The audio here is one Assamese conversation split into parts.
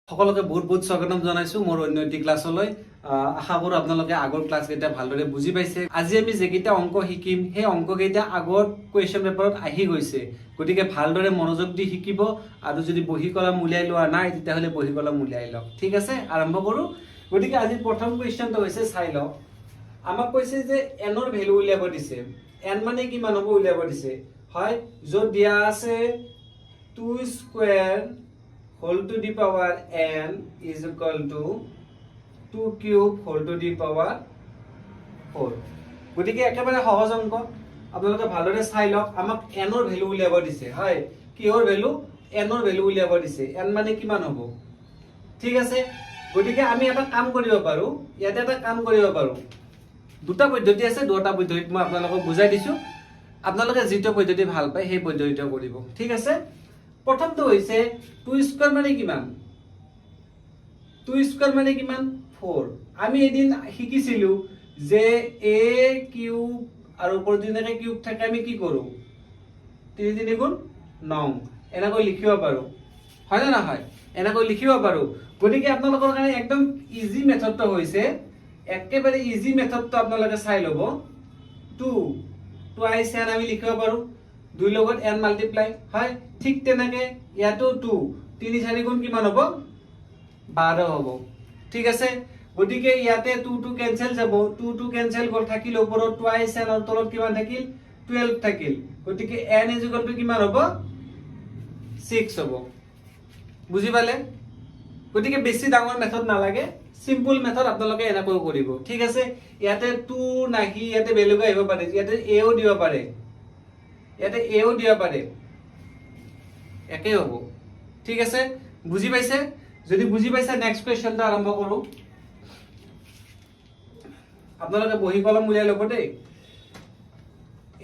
সকলোকে বহুত বহুত স্বাগতম জনাইছো মোৰ অন্যটি ক্লাছলৈ আশা কৰো আপোনালোকে আগৰ ক্লাছ কেইটা ভালদৰে বুজি পাইছে আজি আমি যেকেইটা অংক শিকিম সেই অংক কেইটা আগৰ কোৱেশ্চন পেপাৰত আহি গৈছে গতিকে ভালদৰে মনোযোগ দি শিকিব আৰু যদি বহি কলম উলিয়াই লোৱা নাই তেতিয়াহলে বহি কলম উলিয়াই লওক ঠিক আছে আৰম্ভ কৰো গতিকে আজি প্ৰথম কোৱেশ্চনটো হৈছে চাই লওক আমাক কৈছে যে n ৰ ভ্যালু উলিয়াব দিছে n মানে কিমান হ'ব উলিয়াব দিছে হয় য'ত দিয়া আছে 2 square whole to the power n is equal to 2 cube whole to the power 4 গতিকে একেবাৰে সহজ অংক আপোনালোকে ভালদৰে চাই লওক আমাক n ৰ ভ্যালু উলিয়াব দিছে হয় কিহৰ ভ্যালু n ৰ ভ্যালু উলিয়াব দিছে n মানে কিমান হ'ব ঠিক আছে গতিকে আমি এটা কাম কৰিব পাৰো ইয়াতে এটা কাম কৰিব পাৰো দুটা পদ্ধতি আছে দুটা পদ্ধতিত মই আপোনালোকক বুজাই দিছো আপোনালোকে যিটো পদ্ধতি ভাল পায় সেই পদ্ধতিটো কৰিব ঠিক আছে প্ৰথমটো হৈছে 2 স্কয়াৰ মানে কিমান 2 স্কয়াৰ মানে কিমান 4 আমি এদিন শিকিছিলো যে a কিউব আৰু ওপৰত দিনকে কিউব থাকে আমি কি কৰো 3 3 গুণ 9 এনেকৈ লিখিব পাৰো হয় না নহয় এনেকৈ লিখিব পাৰো গতিকে আপোনালোকৰ কাৰণে একদম ইজি মেথডটো হৈছে একেবাৰে ইজি মেথডটো আপোনালোকে চাই লব 2 টুৱাইস n আমি লিখিব পাৰো 2 লগত n মাল্টিপ্লাই হয় ঠিক তেনেকে ইয়াতো 2 3 4 গুণ কিমান হ'ব 12 হ'ব ঠিক আছে গতিকে ইয়াতে 2 2 ক্যান্সেল যাব 2 2 ক্যান্সেল গল থাকিল ওপৰত টুৱাইস n আৰু তলত কিমান থাকিল 12 থাকিল গতিকে n কিমান হ'ব 6 হ'ব বুজি পালে গতিকে বেছি ডাঙৰ মেথড নালাগে সিম্পল মেথড আপোনালোকে এনেকৈ কৰিব ঠিক আছে ইয়াতে 2 নাহি ইয়াতে বেলেগ আহিব পাৰে ইয়াতে a ও দিব পাৰে ইয়াতে a ও দিব পাৰে একে হ'ব ঠিক আছে বুজি পাইছে যদি বুজি পাইছে নেক্সট কোৱেশ্চনটো আৰম্ভ কৰো আপোনালোকে বহি কলম উলিয়াই ল'ব দেই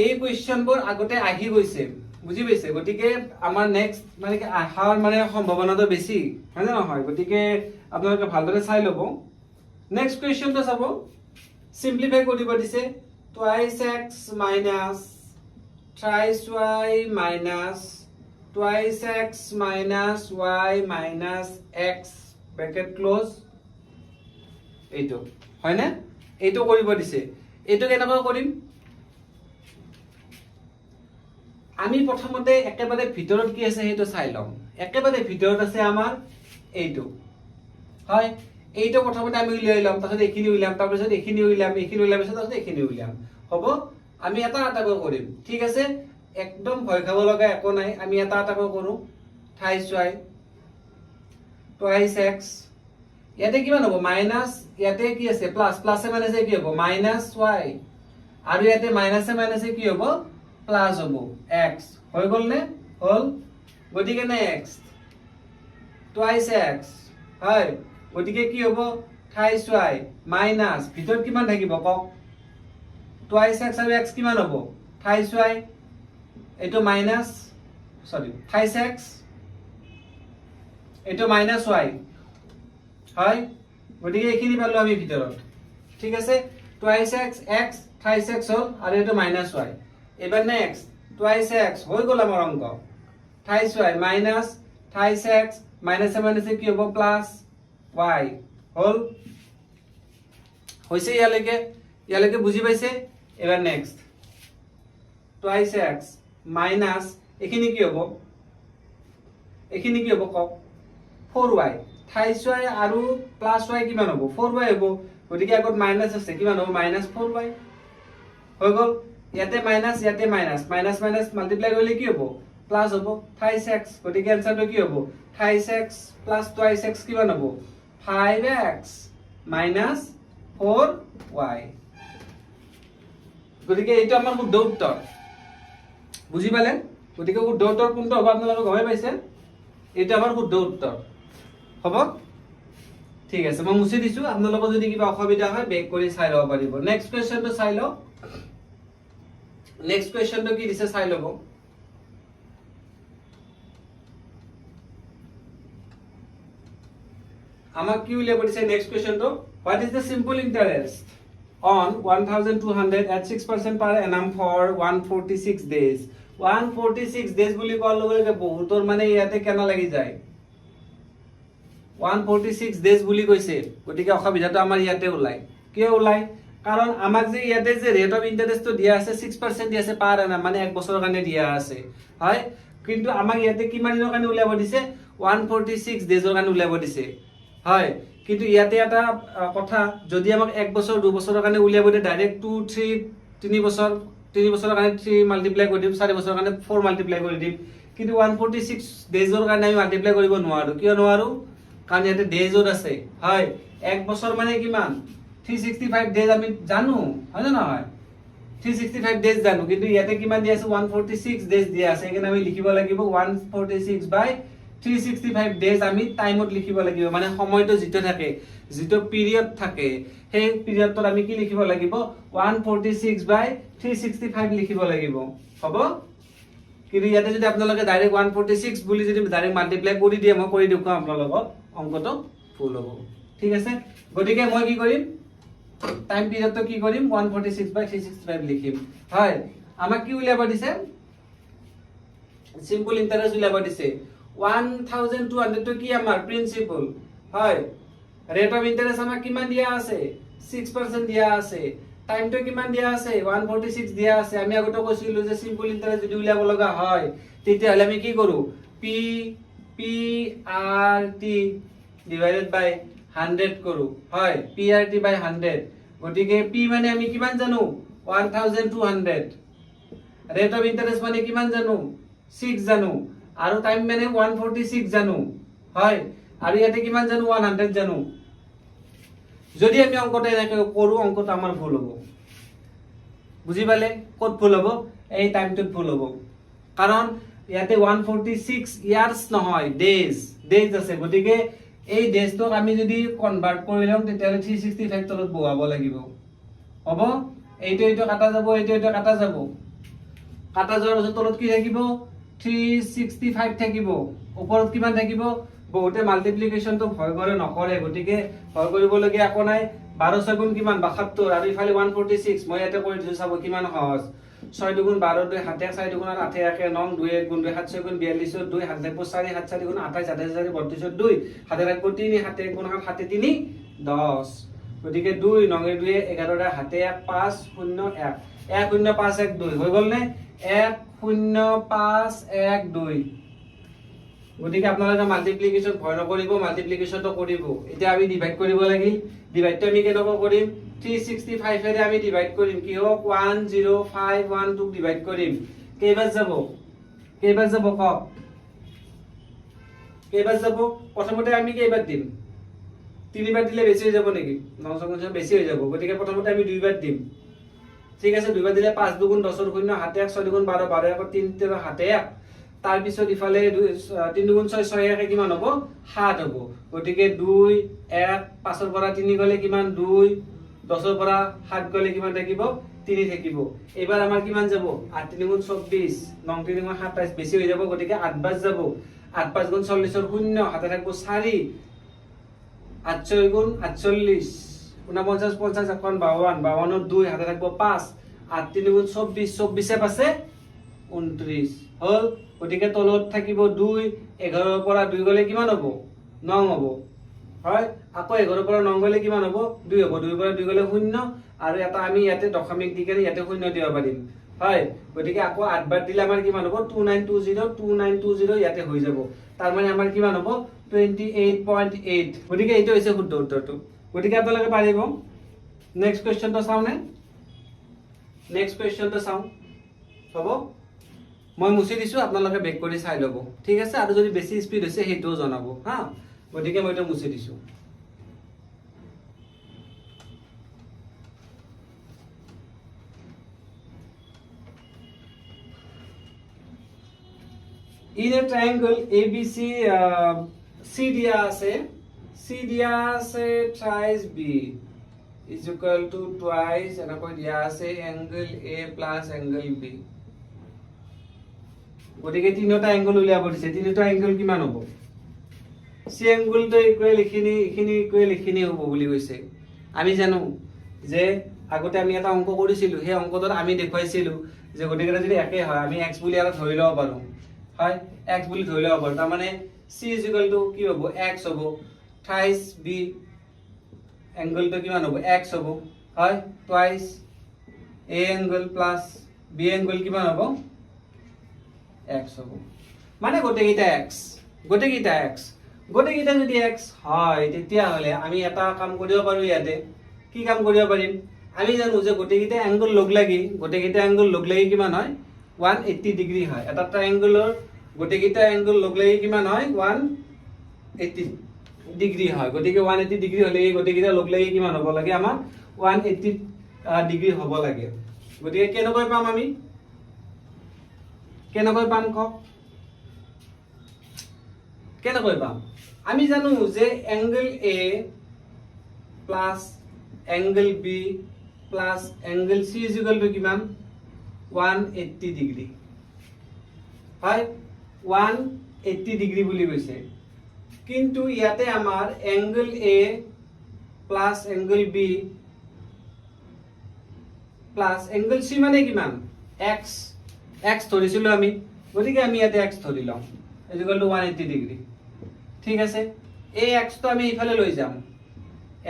এই কোৱেশ্চনবোৰ আগতে আহি গৈছে বুজি পাইছে গতিকে আমাৰ নেক্সট মানে কি আহাৰ মানে সম্ভাৱনাটো বেছি হয় না নহয় গতিকে আপোনালোকে ভালদৰে চাই ল'ব নেক্সট কোৱেশ্চনটো চাব সিম্পলিফাই কৰিব দিছে twice x minus thrice y minus twice x minus y minus x bracket close এইটো হয় না এইটো কৰিব দিছে এইটো কেনেকৈ কৰিম আমি প্ৰথমতে একেবাৰে ভিতৰত কি আছে সেইটো চাই লম একেবাৰে ভিতৰত আছে আমাৰ এইটো হয় এইটো প্ৰথমতে আমি উলিয়াই লম তাৰপিছত এইখিনি উলিয়াম তাৰপিছত এইখিনি উলিয়াম পিছত তাৰপিছত এইখিনি উলিয়াম হ'ব আমি এটা এটাকৈ কৰিম ঠিক আছে একদম ভয় খাব লগা একো নাই আমি এটা এটাকৈ কৰো thrice y twice x ইয়াতে কিমান হ'ব মাইনাস ইয়াতে কি আছে প্লাস প্লাসে মাইনাসে কি হ'ব মাইনাস y আৰু ইয়াতে মাইনাসে মাইনাসে কি হ'ব প্লাস হ'ব x হৈ গল নে হল গতিকে নেক্সট twice x হয় গতিকে কি হ'ব thrice y মাইনাস ভিতৰত কিমান থাকিব কক twice x আৰু x কিমান হ'ব thrice y এটো মাইনাস সরি thrice x এটো মাইনাস y হয় গতিকে এখিনি পালো আমি ভিতৰত ঠিক আছে twice x x thrice x হল আৰু এটো মাইনাস y এবাৰ নেক্সট twice x হৈ গল আমাৰ অংক thrice y minus thrice x মাইনাসে মাইনাসে কি হ'ব প্লাস y হল হৈছে ইয়ালৈকে বুজি পাইছে এবাৰ নেক্সট twice x মাইনাস এখিনি কি হ'ব কক 4y thrice y আৰু প্লাস y কিমান হ'ব 4y হ'ব গতিকে আগত মাইনাস আছে কিমান হ'ব মাইনাস 4y হৈ গল ইয়াতে মাইনাস মাইনাস মাল্টিপ্লাই কৰিলে কি হ'ব প্লাস হ'ব thrice x গতিকে আনসাৰটো কি হ'ব thrice x plus twice x কিমান হ'ব 5x মাইনাস 4y গতিকে এইটো আমাৰ শুদ্ধ উত্তৰ বুজি পালে গতিকে শুদ্ধ উত্তৰ কোনটো হ'ব আপোনালোকে গমে পাইছে এইটো আমাৰ শুদ্ধ উত্তৰ হ'ব ঠিক আছে মই মুছি দিছো আপোনালোকৰ যদি কিবা অসুবিধা হয় বেক কৰি চাই লব পাৰিব নেক্সট কোৱেশ্চনটো চাই লও নেক্সট কোৱেশ্চনটো কি দিছে চাই লব আমাক কি উলিয়াব দিছে নেক্সট কোৱেশ্চনটো what is the simple interest on 1200 at 6% per annum for 146 days 146 days বুলি কোৱাৰ লগে লগে বহুতৰ মানে ইয়াতে কেনা লাগি যায় 146 ডেজ বুলি কৈছে, গতিকে অসুবিধাটো আমাৰ ইয়াতে ওলাই। কিয় ওলাই? কাৰণ আমাক যে ইয়াতে যে ৰেট অফ ইন্টাৰেষ্টটো দিয়া আছে 6% দিয়া আছে পাৰ এনাম, মানে 1 বছৰৰ কাৰণে দিয়া আছে, হয়। কিন্তু আমাক ইয়াতে কিমান দিনৰ কাৰণে উলিয়াব দিছে? 146 ডেজৰ কাৰণে উলিয়াব দিছে, হয়। কিন্তু ইয়াতে এটা কথা, যদি আমাক 1 বছৰ 2 বছৰৰ কাৰণে উলিয়াব দিয়ে, ডাইৰেক্ট 2 3 বছৰৰ কাৰণে 3 মাল্টিপ্লাই কৰি দিম, 4 বছৰৰ কাৰণে 4 মাল্টিপ্লাই কৰি দিম। কিন্তু 146 ডেজৰ কাৰণে আমি মাল্টিপ্লাই কৰিব নোৱাৰো। কিয় নোৱাৰো? কাৰণ ইয়াতে ডেজত আছে, হয়। 1 বছৰ মানে কিমান? 365 ডেজ আমি জানো, হয় না নহয়? 365 ডেজ জানো, কিন্তু ইয়াতে কিমান দিয়া আছে? 146 ডেজ দিয়া আছে। সেইকাৰণে আমি লিখিব লাগিব 146/365 ডেজ আমি টাইমত লিখিব লাগিব, মানে সময়টো যিটো থাকে, যিটো পিৰিয়ড থাকে, সেই পিৰিয়ডত আমি কি লিখিব লাগিব? 146/365 লিখিব লাগিব, হ'ব? কিন্তু ইয়াতে যদি আপোনালোকে ডাইৰেক্ট 146 বুলি যদি ডাইৰেক্ট মাল্টিপ্লাই কৰি দিয়ে, মই কৰি দেখুৱাম আপোনালোকক, অংকটো ভুল হ'ব, ঠিক আছে? গতিকে মই কি কৰিম? টাইম পিৰিয়ডটো কি কৰিম? 146/365 লিখিম, হয়। আমাক কি উলিয়াব দিছে? সিম্পল ইন্টাৰেস্ট উলিয়াব দিছে। 1200 তো কি আমাৰ প্ৰিন্সিপল, হয়। ৰেট অফ ইন্টারেস্ট আমাক কিমান দিয়া আছে? 6% দিয়া আছে। টাইমটো কিমান দিয়া আছে? 146 দিয়া আছে। আমি আগতে কৈছিলো যে সিম্পল ইন্টারেস্ট যদি উলিয়াব লগা হয়, তেতিয়াহলে আমি কি কৰো? PRT ডিভাইডেড বাই 100 কৰো, হয়। PRT বাই 100। গতিকে P মানে আমি কিমান জানো? 1200। ৰেট অফ ইন্টাৰেস্ট মানে কিমান জানো? 6 জানো। আৰু টাইম মানে 146 জানো, হয়। আৰু ইয়াতে কিমান জানো? 100 জানো। যদি আমি অংকটা এনেকৈ কৰো, অংকটো আমাৰ ভুল হ'ব। বুজি পালে? ক'ত ভুল হ'ব? এই টাইমটোত ভুল হ'ব। কাৰণ ইয়াতে 146 ইয়াৰ্স নহয়, ডেজ আছে। গতিকে এই ডেজটোক আমি যদি কনভাৰ্ট কৰি লওঁ, তেতিয়াহলে 365 তলত বহাব লাগিব, হ'ব? এইটো কাটা যাব, এইটো কাটা যাব। কাটা যোৱাৰ পিছত তলত কি থাকিব? 365 থাকিব। ওপৰত কিমান থাকিব? বহুতে মাল্টিপ্লিকেশনটো ভয় কৰে, নকৰে। গতিকে ভয় কৰিবলগীয়া একো নাই। 12 6 গুণ কিমান? 72। আৰু ইফালে 146 মই ইয়াতে কৰি দিছো, চাব কিমান সহজ। 6 2 12 2 7 1 4 2 8 1 9 2 1 গুণ 2 7 6 গুণ 42 2 7 4 4 7 4 গুণ 28 28 4 32 2 7 1 3 7 1 গুণ 7 7 3 10। গতিকে 2 9 2 11 7 1 5 0 1 1 0 5 1 2 হৈ গল নে? 1 0 5 1 2। গতিকে আপোনালোকে মাল্টিপ্লিকেশন ভয় নকৰিব, মাল্টিপ্লিকেশনটো কৰিব। এতিয়া আমি ডিভাইড কৰিব লাগিল। ডিভাইডটো আমি কেনেকৈ কৰিম? 365 এৰে আমি ডিভাইড কৰিম। কি হ'ব? 1051 ক ডিভাইড কৰিম। কেইবাৰ যাব? কেইবাৰ যাব কওক? কেইবাৰ যাব? প্ৰথমতে আমি কেইবাৰ দিম? 3বাৰ দিলে বেছি হৈ যাব নেকি? 9 সংখ্যা বেছি হৈ যাব। গতিকে প্ৰথমতে আমি 2বাৰ দিম, ঠিক আছে? 2বাৰ দিলে 5 2 গুণ 10 0 7 1 6 গুণ 12 12 1 3 3 7 1। তাৰ পিছত ইফালে 3 গুণ 6 6 1 কিমান হ'ব? 7 হ'ব। গতিকে 2 1 5 ৰ পৰা 3 গলে কিমান? 2 10 ৰ পৰা 7 গলে কিমান থাকিব? 3 থাকিব। এবাৰ আমাৰ কিমান যাব? 8 3 গুণ 24 9 3 গুণ 27 বেছি হৈ যাব। গতিকে 8 বাৰ যাব। 8 5 গুণ 40 ৰ 0 হাতে থাকিব 4 8 6 গুণ 48 49 50 51 52 52 ৰ 2 হাতে থাকিব 5 8 3 গুণ 24 24 এ পাছে 29 হল। গতিকে তলত থাকিব 2 11 ৰ পৰা 2 গলে কিমান হ'ব? 9 হ'ব, হয়। আকৌ 11 ৰ পৰা 9 গলে কিমান হ'ব? 2 হ'ব। 2 ৰ পৰা 2 গলে 0 আৰু এটা আমি ইয়াতে দশমিক দি কেনে ইয়াতে 0 দিব পাৰিম, হয়। গতিকে আকৌ 8 বাৰ দিলে আমাৰ কিমান হ'ব? 2920 ইয়াতে হৈ যাব। তাৰ মানে আমাৰ কিমান হ'ব? 28.8। গতিকে এইটো হৈছে শুদ্ধ উত্তৰটো। গতিকে আপোনালোকে পাৰিব। নেক্সট কোৱেশ্চনটো চাও নে? নেক্সট কোৱেশ্চনটো চাও, হ'ব? মই মুছি দিছো, আপোনালোকে বেক কৰি চাই ল'ব, ঠিক আছে? আৰু যদি বেছি স্পীড হৈছে সেইটোও জনাব, হা? গতিকে মই এটা মুছি দিছো। In a triangle ABC, C দিয়া আছে, C দিয়া আছে thrice B is equal to twice এনেকৈ দিয়া আছে angle A plus angle B। গতিকে তিনিটা এংগল উলিয়াব দিছে। তিনিটা এংগল কিমান হ'ব? সি এংগলটো ইকুৱেল এখিনি ইকুৱেল এখিনি হ'ব বুলি কৈছে। আমি জানো যে আগতে আমি এটা অংক কৰিছিলো, সেই অংকটোত আমি দেখুৱাইছিলো যে গতিকেটা যদি একে হয় আমি x বুলি আৰু ধৰি লব পাৰো, হয়। x বুলি ধৰি লব পাৰো। তাৰ মানে c = কি হ'ব? x হ'ব। থাইস বি এংগলটো কিমান হ'ব x হ'ব হয় twice a angle plus b angle কিমান হ'ব x হ'ব মানে গোটেইকেইটা x গোটেইকেইটা যদি x হয় তেতিয়া হলে আমি এটা কাম কৰিব পাৰো ইয়াতে কি কাম কৰিব পাৰিম আমি জানো যে গোটেইকেইটা এংগল লগ লাগি কিমান হয় 180 ডিগ্ৰী হয় এটা ট্ৰায়াঙ্গলৰ গোটেইকেইটা এংগল লগ লাগি কিমান হয় 180 ডিগ্ৰী হয় গতিকে 180 ডিগ্ৰী হলে এই গোটেইকেইটা লগ লাগি কিমান হ'ব লাগে আমাৰ 180 ডিগ্ৰী হ'ব লাগে গতিকে কেনেকৈ পাম আমি কেনেকৈ পাম আমি জানো যে angle A plus angle B plus angle C is equal to কিমান 180 ডিগ্ৰী হয় 180 ডিগ্ৰী বুলি কৈছে কিন্তু ইয়াতে আমাৰ angle A plus angle B plus angle C মানে কিমান x ধৰিছিলো আমি গতিকে আমি ইয়াতে x ধৰি লম ইজ ইকুয়াল টু 180 ডিগ্ৰী ঠিক আছে এই x তো আমি ইফালে লৈ যাম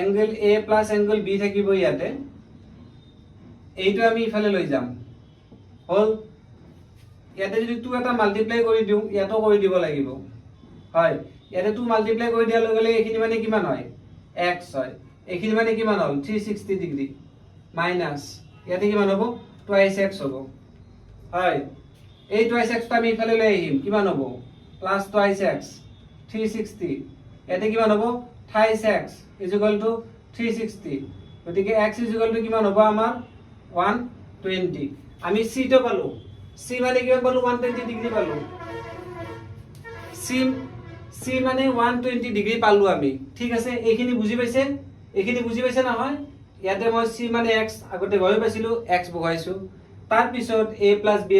angle A plus angle B থাকিব ইয়াতে এইটো আমি ইফালে লৈ যাম হল ইয়াতে যদি 2 এটা মাল্টিপ্লাই কৰি দিও ইয়াতো কৰি দিব লাগিব হয় ইয়াতে 2 মাল্টিপ্লাই কৰি দিয়াৰ লগে লগে এখিনি মানে কিমান হয় x হয় এখিনি মানে কিমান হ'ল 360 ডিগ্ৰী মাইনাস ইয়াতে কিমান হ'ব টুৱাইস x হ'ব হয় এই টুৱাইস x টো আমি ইফালে লৈ আহিম কিমান হ'ব প্লাস টুৱাইস x 360 ইয়াতে কিমান হ'ব থাইস x ইজ ইকুয়াল টু 360 গতিকে x ইজ ইকুয়াল টু কিমান হ'ব আমাৰ 120 আমি c টো পালো c মানে কিমান পালো 120 ডিগ্ৰী পালো c মানে 120 ডিগ্ৰী পালো আমি ঠিক আছে এইখিনি বুজি পাইছে নহয় ইয়াতে মই c মানে x আগতে গৈ পাইছিলো x বহাইছো তাৰ পিছত a + b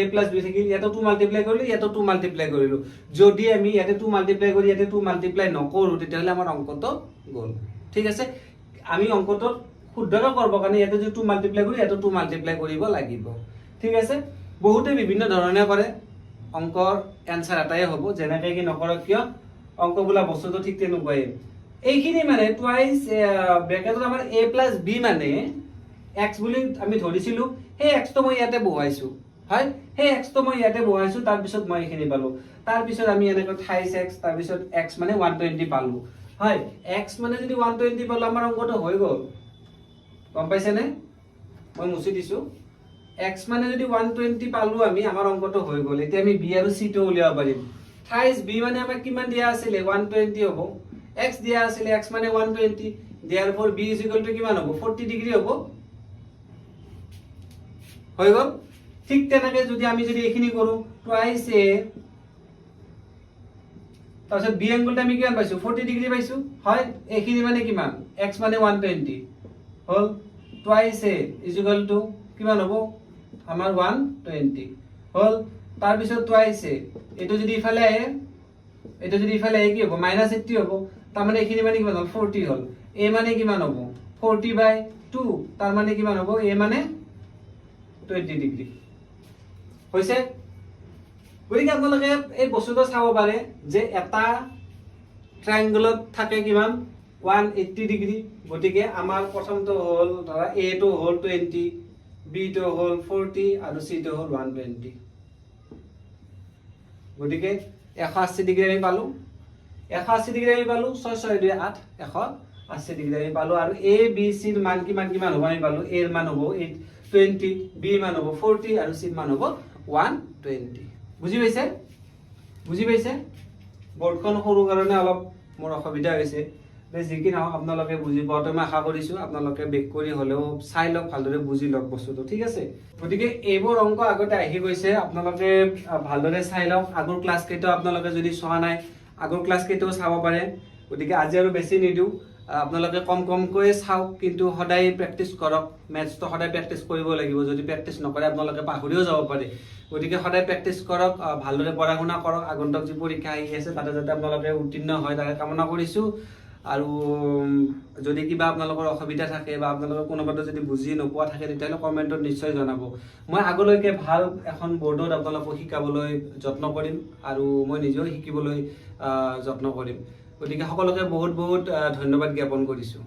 থাকিল ইয়াতে 2 মাল্টিপ্লাই কৰিলো ইয়াতে 2 মাল্টিপ্লাই কৰিলো যদি আমি ইয়াতে 2 মাল্টিপ্লাই কৰি ইয়াতে 2 মাল্টিপ্লাই নকৰো তেতিয়াহলে আমাৰ অংকটো গল ঠিক আছে আমি অংকটো শুদ্ধকৈ কৰিব কাৰণে ইয়াতে যদি 2 মাল্টিপ্লাই কৰো ইয়াতে 2 মাল্টিপ্লাই কৰিব লাগিব ঠিক আছে বহুতে বিভিন্ন ধৰণে কৰে অংকৰ এনসাৰ এটাই হ'ব যেনেকৈ কি নকৰক কিয় অংক বোলা বস্তুটো ঠিক তেনেকুৱাই এইখিনি মানে টুৱাইস ব্ৰেকেটত আমাৰ a + b মানে x বুলি আমি ধৰিছিলো সেই x তো মই ইয়াতে বহাইছো হয় সেই x তো মই ইয়াতে বহাইছো তাৰ পিছত মই এখিনি পালো তাৰ পিছত আমি এনেকৈ থাইস x তাৰ পিছত x মানে 120 পালো হয় x মানে যদি 120 পালো আমাৰ অংকটো হৈ গল গম পাইছে নে মই মুছি দিছো x মানে যদি 120 পালো আমি আমাৰ অংকটো হৈ গল এতিয়া আমি b আৰু c টো উলিয়াব পাৰিম থাইস b মানে আমাক কিমান দিয়া আছিল 120 হ'ব x দিয়া আছিল x মানে 120 therefore b is equal to কিমান হ'ব 40 ডিগ্ৰী হ'ব হৈ গল ঠিক তেনেকৈ যদি আমি এখিনি কৰো টুৱাইস a তাৰপিছত b এংগলটা আমি কিমান পাইছো 40 ডিগ্ৰী পাইছো হয় এখিনি মানে কিমান x মানে 120 হল twice a is equal to কিমান হ'ব আমাৰ 120 হল তাৰ পিছত টুৱাইস a এটো যদি ইফালে আহে কি হ'ব -80 হ'ব তাৰ মানে এখিনি মানে কিমান হ'ল 40 হ'ল a মানে কিমান হ'ব 40/2 তাৰ মানে কিমান হ'ব a মানে 20 ডিগ্ৰী হৈছে গতিকে আপোনালোকে এই বস্তুটো চাব পাৰে যে এটা ট্ৰায়াঙ্গলত থাকে কিমান 180 ডিগ্ৰী গতিকে আমাৰ প্ৰথমটো হ'ল ধৰা a টো হ'ল 20 b টো হ'ল 40 আৰু c টো হ'ল 120 গতিকে 180 ডিগ্ৰী আমি পালো 180 ডিগ্ৰী আমি পালো 6 6 2 8 180 ডিগ্ৰী আমি পালো আৰু a b c ৰ মান কিমান হ'ব আমি পালো a ৰ মান হ'ব 20 b মান হ'ব 40 আৰু c ৰ মান হ'ব 120 বুজি পাইছে বৰ্ডখন সৰু কাৰণে অলপ মোৰ অসুবিধা হৈছে যিকি নহওক আপোনালোকে বুজি পোৱাটো মই আশা কৰিছো আপোনালোকে বেক কৰি হলেও চাই লওক ভালদৰে বুজি লওক বস্তুটো ঠিক আছে গতিকে এইবোৰ অংক আগতে আহি গৈছে আপোনালোকে ভালদৰে চাই লওক আগৰ ক্লাছ কেইটাও আপোনালোকে যদি চোৱা নাই আগৰ ক্লাছ কেইটাও চাব পাৰে গতিকে আজি আৰু বেছি নিদিও আপোনালোকে কমকৈ চাওক কিন্তু সদায় প্ৰেক্টিস কৰক মেথছটো সদায় প্ৰেক্টিস কৰিব লাগিব যদি প্ৰেক্টিস নকৰে আপোনালোকে পাহৰিও যাব পাৰে গতিকে সদায় প্ৰেক্টিস কৰক ভালদৰে পঢ়া শুনা কৰক আগন্তুক যি পৰীক্ষা আহি আছে তাতে যাতে আপোনালোকে উত্তীৰ্ণ হয় তাকে কামনা কৰিছো আৰু যদি কিবা আপোনালোকৰ অসুবিধা থাকে বা আপোনালোকৰ কোনোবাটো যদি বুজি নোপোৱা থাকে তেতিয়াহলে কমেন্টত নিশ্চয় জনাব মই আগলৈকে ভাল এখন বৰ্ডত আপোনালোকক শিকাবলৈ যত্ন কৰিম আৰু মই নিজেও শিকিবলৈ যত্ন কৰিম গতিকে সকলোকে বহুত বহুত ধন্যবাদ জ্ঞাপন কৰিছোঁ।